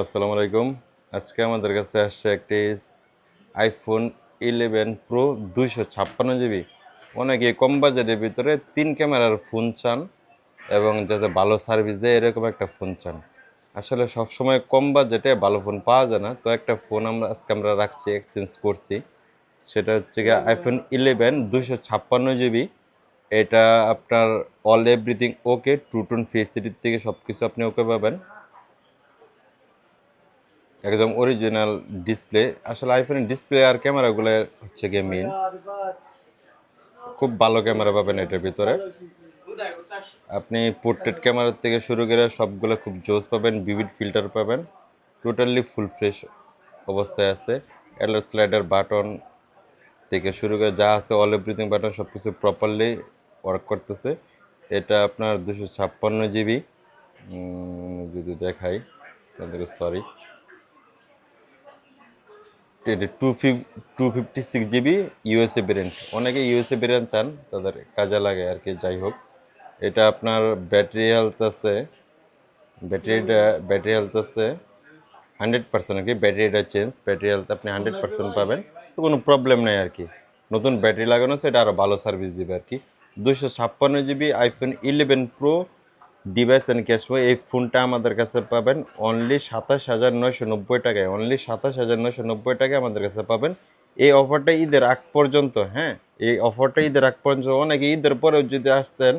আসসালামু আলাইকুম। আজকে আমাদের কাছে আসছে একটি আইফোন 11 প্রো 256 জিবি। অনেকে কম বাজেটের ভিতরে 3 ক্যামেরার ফোন চান এবং যাতে ভালো সার্ভিস দেয় এরকম একটা ফোন চান। আসলে সবসময় কম বাজেটে ভালো ফোন পাওয়া যায় না, তো একটা ফোন আমরা রাখছি, এক্সচেঞ্জ করছি। সেটা হচ্ছে গিয়ে আইফোন 11 256 জিবি। এটা আপনার all everything okay, True Tone facility থেকে সব কিছু আপনি ওকে পাবেন, একদম অরিজিনাল ডিসপ্লে। আসলে আইফোনের ডিসপ্লে আর ক্যামেরাগুলো হচ্ছে গিয়ে মেইন, খুব ভালো ক্যামেরা পাবেন এটার ভিতরে। আপনি পোর্ট্রেট ক্যামেরা থেকে শুরু করে সবগুলো খুব জোস পাবেন, ভিভিড ফিল্টার পাবেন, টোটালি ফুল ফ্রেশ অবস্থায় আছে। অ্যালো স্লাইডার বাটন থেকে শুরু করে যা আছে, অল এভরিথিং বাটন সব কিছু প্রপারলি ওয়ার্ক করতেছে। এটা আপনার 256 জিবি। যদি দেখাই আপনাদেরকে, সরি, এটা 256 জিবি ইউএসএ ভেরিয়েন্ট। অনেকে ইউএসএ ভেরিয়েন্ট চান, তাদের কাজে লাগে আর কি। যাই হোক, এটা আপনার ব্যাটারি হেলথ আছে, ব্যাটারি হেলথ আছে 100% আর কি। ব্যাটারিটা চেঞ্জ, ব্যাটারি হেলথ আপনি 100% পাবেন, তো কোনো প্রবলেম নেই আর কি। নতুন ব্যাটারি লাগানো আছে, এটা আরও ভালো সার্ভিস দিবে আর কি। 256 GB iPhone 11 pro device and ক্যাশবয়, এই ফোনটা আমাদের কাছে পাবেন অনলি 27,990 টাকায়। অনলি 27,990 টাকায় আমাদের কাছে পাবেন। এই অফারটা ঈদের আগ পর্যন্ত, হ্যাঁ, এই অফারটা ঈদের আগ পর্যন্ত। অনেকে ঈদের পরেও যদি আসছেন,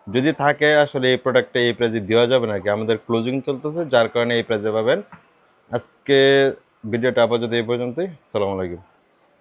যদি থাকে, আসলে এই প্রোডাক্টটা এই প্রাইজে দেওয়া যাবে না কি, আমাদের ক্লোজিং চলতেছে, যার কারণে এই প্রাইজে পাবেন। আজকে ভিডিওটা আপাতত এই পর্যন্তই। আসসালামু আলাইকুম।